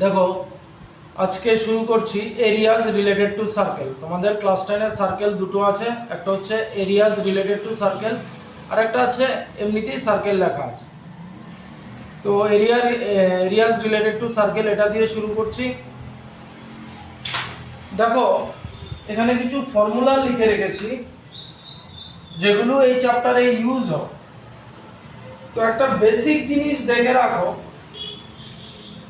দেখো আজকে শুরু করছি এরিয়াজ রিলেটেড টু সার্কেল। তোমাদের ক্লাস 10 এর সার্কেল দুটো আছে, একটা হচ্ছে এরিয়াজ রিলেটেড টু সার্কেল আর একটা আছে এমনিতেই সার্কেল লেখা আছে। তো এরিয়াজ রিলেটেড টু সার্কেল এটা দিয়ে শুরু করছি। দেখো এখানে কিছু ফর্মুলা লিখে রেখেছি যেগুলো এই চ্যাপ্টারে ইউজ হয়। তো একটা বেসিক জিনিস দেখে রাখো।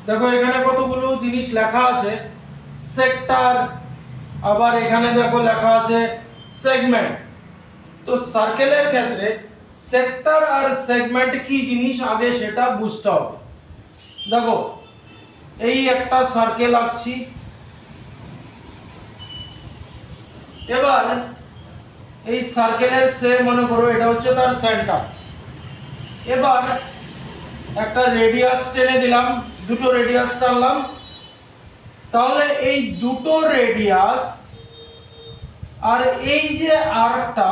দেখো এখানে কতগুলো জিনিস লেখা আছে, সেক্টর, আবার এখানে দেখো লেখা আছে সেগমেন্ট। তো সার্কেলের ক্ষেত্রে সেক্টর আর সেগমেন্ট কি জিনিস আগে সেটা বুঝতে হবে। দেখো এই একটা সার্কেল আঁকছি, এবার এই সার্কেলের সে মনে করো এটা হচ্ছে তার সেন্টার। এবার একটা রেডিয়াস টেনে দিলাম, দুটো রেডিয়াস টানলাম, তাহলে এই দুটো রেডিয়াস আর এই যে আর্কটা,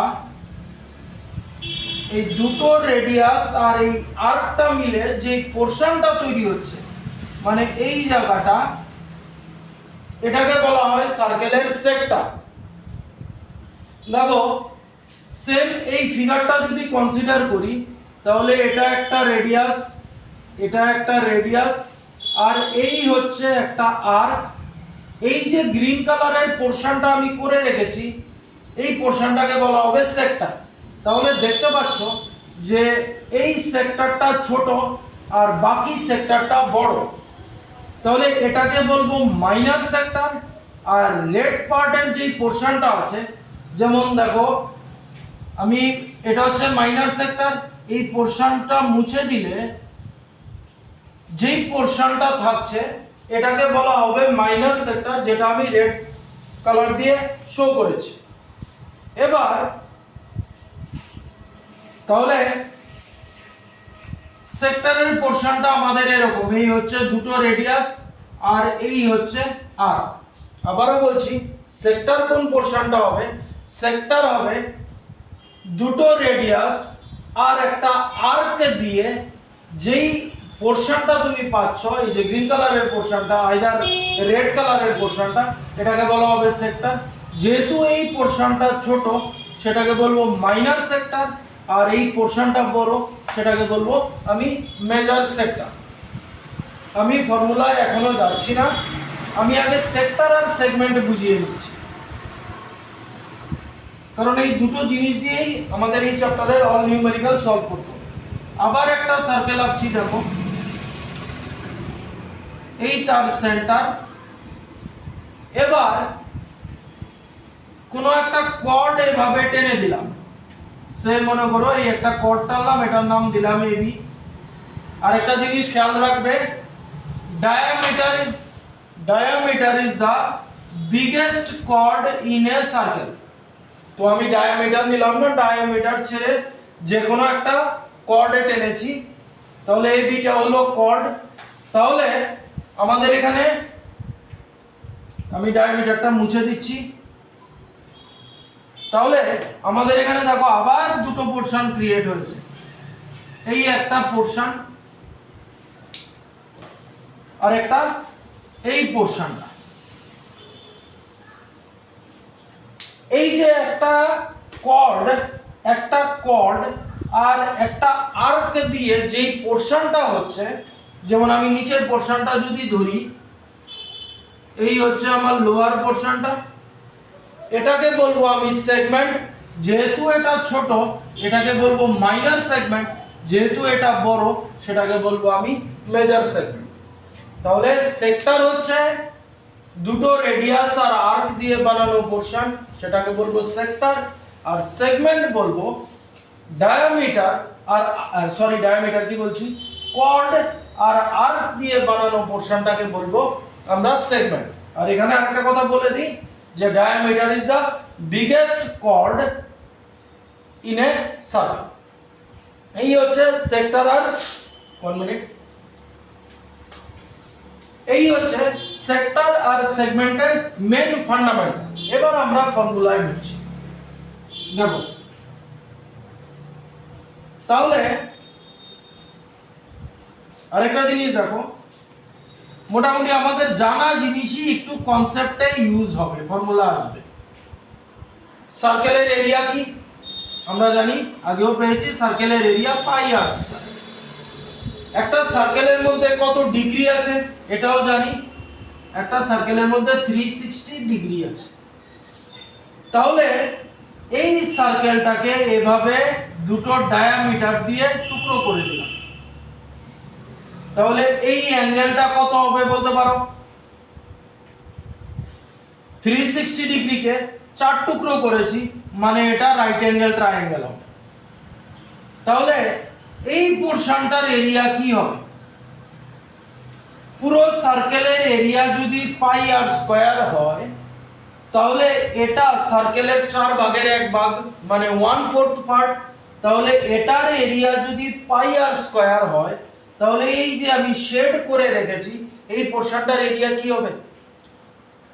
এই দুটো রেডিয়াস আর এই আর্কটা মিলে যে পোরশনটা তৈরি হচ্ছে, মানে এই জায়গাটা, এটাকে বলা হয় সার্কেলের সেক্টর। দেখো সেম এই ফিগারটা যদি কনসিডার করি, তাহলে এটা একটা রেডিয়াস, এটা একটা রেডিয়াস, আর এই হচ্ছে একটা আর্ক। এই যে গ্রিন কালারের পোরশনটা আমি করে রেখেছি, এই পোরশনটাকে বলা হবে সেক্টর। তাহলে দেখতে পাচ্ছ যে এই সেক্টরটা ছোট আর বাকি সেক্টরটা বড়, তাহলে এটাকে বলবো মাইনর সেক্টর। আর রেড পার্টের যে পোরশনটা আছে, যেমন দেখো আমি এটা হচ্ছে মাইনর সেক্টর, এই পোরশনটা মুছে দিলে যেই পোরশনটা থাকছে এটাকে বলা হবে মাইনর সেক্টর, যেটা আমি রেড কালার দিয়ে শো করেছি। এবার তাহলে সেক্টরের পোরশনটা আমাদের এরকম, এই হচ্ছে দুটো রেডিয়াস আর এই হচ্ছে আর্ক। আবারও বলছি, সেক্টর কোন পোরশনটা হবে? সেক্টর হবে দুটো রেডিয়াস আর একটা আর্ক দিয়ে যেই পোরশনটা তুমি পাচ্ছ, এই যে গ্রিন কালারের পোরশনটা, আইদার রেড কালারের পোরশনটা, এটাকে বলা হবে সেক্টর। যেহেতু এই পোরশনটা ছোট, সেটাকে বলবো মাইনর সেক্টর, আর এই পোরশনটা বড়, সেটাকে বলবো আমি মেজর সেক্টর। আমি ফর্মুলায় এখনো যাচ্ছি না, আমি আগে সেক্টর আর সেগমেন্ট বুঝিয়ে নিচ্ছি, কারণ এই দুটো জিনিস দিয়েই আমাদের এই চ্যাপ্টারের অল নিউমেরিক্যাল সলভ করতে হবে। আবার একটা সার্কেল আঁকছি, দেখো এই তার সেন্টার। এবার কোনো একটা কর্ড এভাবে টেনে দিলাম, সে মনে করো এই একটা কর্ড টানলাম, এটার নাম দিলাম এবি। আর একটা জিনিস খেয়াল রাখবে, diameter is the biggest chord in a circle. তো আমি ডায়ামিটার নিলাম না, ডায়ামিটার ছেড়ে যে কোনো একটা কর্ডে টেনেছি, তাহলে এই বিটা হলো কর্ড। তাহলে আমাদের এখানে আমি ডায়ামিটারটা মুছে দিচ্ছি। তাহলে আমাদের এখানে দেখো আবার দুটো পোরশন ক্রিয়েট হয়েছে, এই একটা পোরশন আর একটা এই পোরশনটা। এই যে একটা কর্ড আর একটা আর্ক দিয়ে যেই পোরশনটা হচ্ছে, যেমন আমি নিচের পোরশনটা যদি ধরি, এই হচ্ছে আমার লোয়ার পোরশনটা, এটাকে বলবো আমি সেগমেন্ট। যেহেতু এটা ছোট, এটাকে বলবো মাইনর সেগমেন্ট, যেহেতু এটা বড়, সেটাকে বলবো আমি মেজর সেগমেন্ট। তাহলে সেক্টর হচ্ছে দুটো রেডিয়াস আর আর্ক দিয়ে বানানো পোরশন, সেটাকে বলবো সেক্টর। আর সেগমেন্ট বলবো ডায়ামিটার ডায়ামিটার কি বলছি, কর্ড আর আর্ক দিয়ে বানানো পোরশনটাকে বলবো আমরা সেগমেন্ট। আর এখানে আরেকটা কথা বলে দিই যে diameter is the biggest chord in a circle. এই হচ্ছে সেক্টর আর 1 মিনিট, এই হচ্ছে সেক্টর আর সেগমেন্টের মেন ফান্ডামেন্টাল। এবার আমরা ফর্মুলায় ঢুকছি। দেখো তাহলে আরেকটা জিনিস দেখো, মোটামুটি আমাদের জানা জিনিসই একটু কনসেপ্টে ইউজ হবে, ফর্মুলা আসবে। সার্কেলের এরিয়া কি আমরা জানি, আগেও পেয়েছি, সার্কেলের এরিয়া পাই আর স্কয়ার। একটা সার্কেলের মধ্যে কত ডিগ্রি আছে এটাও জানি, একটা সার্কেলের মধ্যে 360 ডিগ্রি আছে। তাহলে এই সার্কেলটাকে এভাবে দুটো ডায়ামিটার দিয়ে টুকরো করে দিলাম, তাহলে এই অ্যাঙ্গেলটা কত হবে বলতে পারো? 360 ডিগ্রিকে 4 টুকরো করেছি, মানে এটা রাইট অ্যাঙ্গেল ট্রায়াঙ্গেল হবে। তাহলে এই পোরশনটার এরিয়া কি হবে? পুরো সার্কেলের এরিয়া যদি পাই আর স্কয়ার হয়, তাহলে এটা সার্কেলের 4 ভাগের 1 ভাগ, মানে 1/4 পার্ট। তাহলে এটার এরিয়া যদি পাই আর স্কয়ার হয়, তাহলে এই যে আমি শেড করে রেখেছি এই পোরশনটার এরিয়া কি হবে?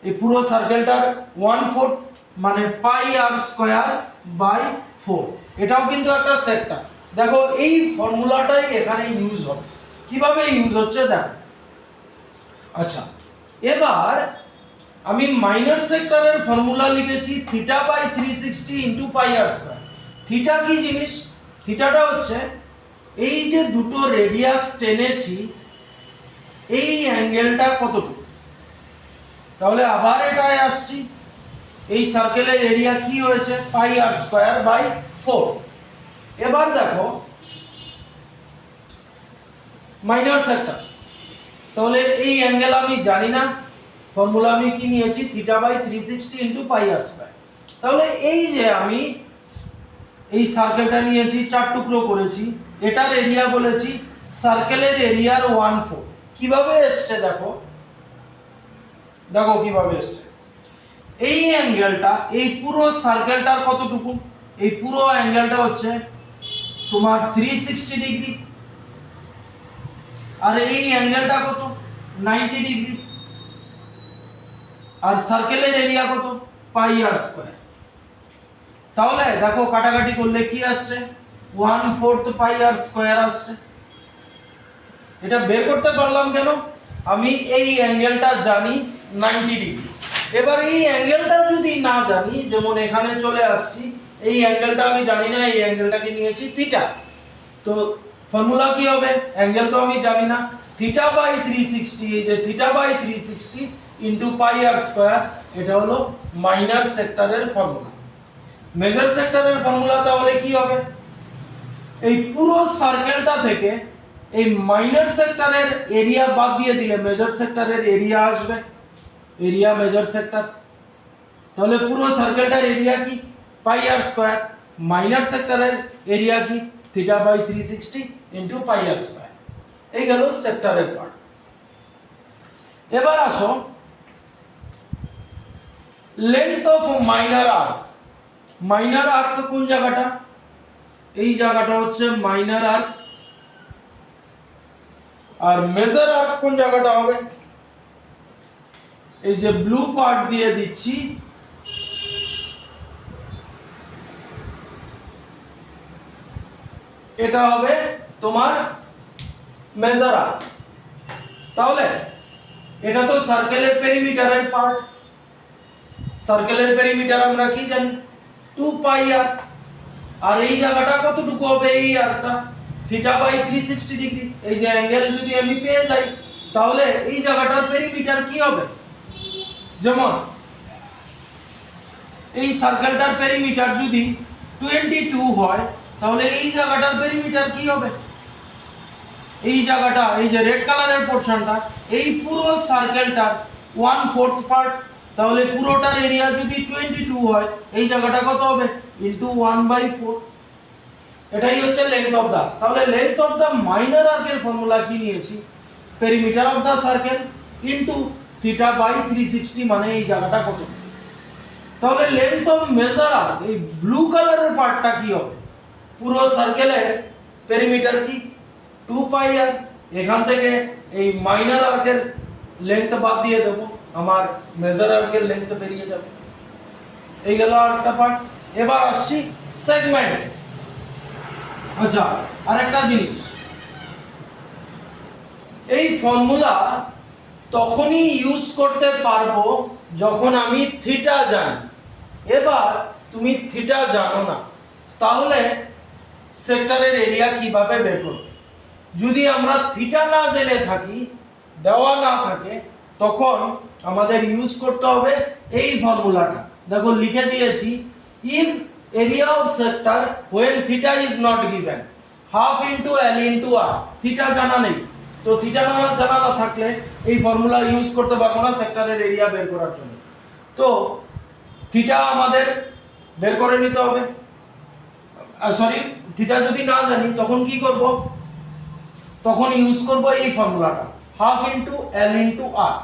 এই পুরো সার্কেলটার 1/4 মানে পাই আর স্কয়ার বাই 4। এটাও কিন্তু একটা সেক্টর। দেখো এই ফর্মুলাটাই এখানে ইউজ হবে। কিভাবে ইউজ হচ্ছে দেখো। আচ্ছা, এবার আমি মাইনর সেক্টরের ফর্মুলা লিখেছি θ/360 ইনটু পাই আর স্কয়ার। থিটা কি জিনিস? থিটাটা হচ্ছে এই যে দুটো রেডিয়াস টেনেছি এই অ্যাঙ্গেলটা কতটুকু। তাহলে আবার এটায় আসছি, এই সার্কেলের এরিয়া কি হয়েছে? পাই আর স্কয়ার বাই 4। এবার দেখো মাইনর সেক্টর, তাহলে এই অ্যাঙ্গেল আমি জানি না, ফর্মুলা আমি কি নিয়েছি? θ/360 ইনটু পাই আর স্কয়ার। তাহলে এই যে আমি এই সার্কেলটা নিয়েছি, 4 টুকরো করেছি, এটার এরিয়া বলেছি সার্কেলের এরিয়ার 1/4। কিভাবে এসছে দেখো, দেখো কিভাবে এসছে। এই অ্যাঙ্গেলটা এই পুরো সার্কেলটার কতটুকু? এই পুরো অ্যাঙ্গেলটা হচ্ছে তোমার 360 ডিগ্রি, আর এই অ্যাঙ্গেলটা কত? 90 ডিগ্রি। আর সার্কেলের এরিয়া কত? পাই আর স্কয়ার। তাহলে দেখো কাটাকাটি করলে কি আসছে? 1/4 পাই আর স্কয়ার আসছে। এটা বের করতে পারলাম কেন? আমি এই অ্যাঙ্গেলটা জানি 90 ডিগ্রি। এবার এই অ্যাঙ্গেলটা যদি না জানি, যেমন এখানে চলে আসছি, এই অ্যাঙ্গেলটা আমি জানি না, এই অ্যাঙ্গেলটাকে নিয়েছি থিটা। তো ফর্মুলা কি হবে? অ্যাঙ্গেল তো আমি জানি না, θ/360, এই যে θ/360 ইনটু পাই আর স্কয়ার, এটা হলো মাইনর সেক্টরের ফর্মুলা। মেজর সেক্টরের ফর্মুলা তাহলে কি হবে? এই পুরো সার্কেলটা থেকে এই মাইনর সেক্টরের এরিয়া বাদ দিয়ে দিলে মেজর সেক্টরের এরিয়া আসবে, এরিয়া মেজর সেক্টর। তাহলে পুরো সার্কেলটার এরিয়া কি? Pi r square. মাইনর সেক্টরের এরিয়া কি? θ/360 ইনটু পাই আর স্কয়ার। এই গেল সেক্টরের পার্ট। এবার আসো length of minor arc. Minor arc কোন জায়গাটা? এই জায়গাটা হচ্ছে মাইনর আর্ক। আর মেজর আর্ক কোন জায়গাটা হবে? এই যে ব্লু পার্ট দিয়ে দিচ্ছি, এটা হবে তোমার মেজর আর্ক। তাহলে এটা তো সার্কেলের পেরিমিটারের পার্ট। সার্কেলের পেরিমিটার আমরা কি জানি? 2 পাই আর। আর এই জায়গাটা কতটুকু হবে? এই আর্কটা θ/360 ডিগ্রি। এই যে অ্যাঙ্গেল যদি আমি পেয়ে যাই, তাহলে এই জায়গাটার পেরিমিটার কি হবে? যেমন এই সার্কেলটার পেরিমিটার যদি 22 হয়, তাহলে এই জায়গাটার পেরিমিটার কি হবে? এই জায়গাটা, এই যে রেড কালারের পোরশনটা, এই পুরো সার্কেলটার 1/4 পার্ট। তাহলে পুরোটার এরিয়া যদি 22 হয়, এই জায়গাটা কত হবে? ইনটু 1/4। এটাই হচ্ছে লেন্থ অফ দা। তাহলে লেন্থ অফ দা মাইনর আর্কের ফর্মুলা কি নিয়েছি? Perimeter of the circle into θ/360, মানে এই জায়গাটা কত। তাহলে লেন্থ অফ মেজর আর্ক, এই ব্লু কালারের পার্টটা কি হবে? পুরো সার্কেলের পেরিমিটার কি? 2 পাই আর। এখান থেকে এই মাইনর আর্কের লেন্থ বাদ দিয়ে দেবো, আমার মেজর আর্কের লেন্থ বেরিয়ে যাবে। এই গেল আরেকটা পার্ট। এবার আসছি সেগমেন্ট। আচ্ছা, আরেকটা জিনিস, এই ফর্মুলা তখনই ইউজ করতে পারবো যখন আমি থিটা জানি। এবার তুমি থিটা জানো না, তাহলে সেক্টরের এরিয়া কিভাবে বের করবে? যদি আমরা থিটা না জেনে থাকি, দেওয়া না থাকে, তখন আমাদের ইউজ করতে হবে এই ফর্মুলাটা। দেখো লিখে দিয়েছি, if area of sector when theta is not given half into L into R. Theta জানা নেই, তো থিটা জানা না থাকলে এই ফর্মুলা ইউজ করতে পারবো না সেক্টরের এরিয়া বের করার জন্য। তো থিটা আমাদের বের করে নিতে হবে। সরি, থিটা যদি না জানি তখন কি করব? তখন ইউজ করব এই ফর্মুলাটা, হাফ ইনটু এল ইনটু আর।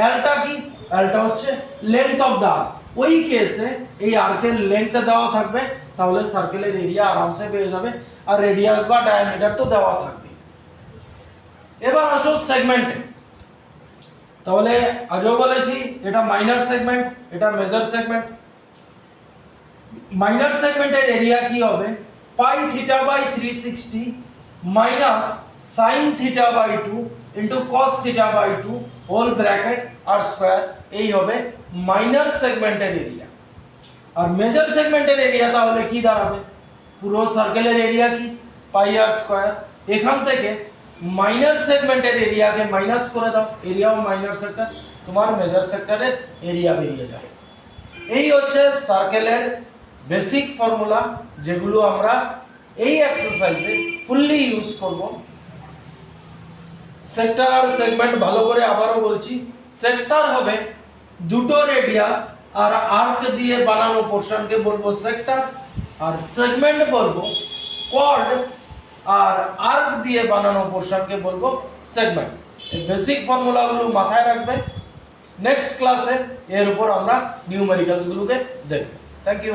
এলটা কি? এলটা হচ্ছে লেন্থ অফ দা আর্ক। ওই কেসে এই আর্কের লেন্থ দেওয়া থাকবে, তাহলে সার্কেলের এরিয়া আরামসে পেয়ে যাবে, আর রেডিয়াস বা ডায়ামিটার তো দেওয়া থাকবে। এবার আসো সেগমেন্টে। তাহলে আগেও বলেছি এটা মাইনর সেগমেন্ট, এটা মেজর সেগমেন্ট। মাইনর সেগমেন্টের এরিয়া কি হবে? Pi theta by 360 minus sine theta by 2 into cos theta by 2 whole bracket r square. এই হবে মাইনর সেগমেন্টের এরিয়া। আর মেজর সেগমেন্টের এরিয়া তাহলে কি দাঁড়াবে? পুরো সার্কেলের এরিয়া কি? Pi r square. এখান থেকে মাইনর সেগমেন্টের এরিয়াকে মাইনাস করে দাও, এরিয়া অফ মাইনর সেক্টর, তোমার মেজর সেক্টরের এরিয়া বেরিয়ে যাবে। এই হচ্ছে সার্কেলের বেসিক ফর্মুলা, যেগুলো আমরা এই এক্সারসাইজে ফুললি ইউজ করব। সেক্টর আর সেগমেন্ট ভালো করে আবারও বলছি, সেক্টর হবে দুটো রেডিয়াস আর আর্ক দিয়ে বানানো পোর্শনকে বলবো সেক্টর, আর সেগমেন্ট বলবো কর্ড আর আর্ক দিয়ে বানানো পোর্শনকে বলবো সেগমেন্ট। এই বেসিক ফর্মুলাগুলো মাথায় রাখবে। নেক্সট ক্লাসে এর উপর আমরা নিউমেরিক্যালসগুলোকে দেখব। Thank you.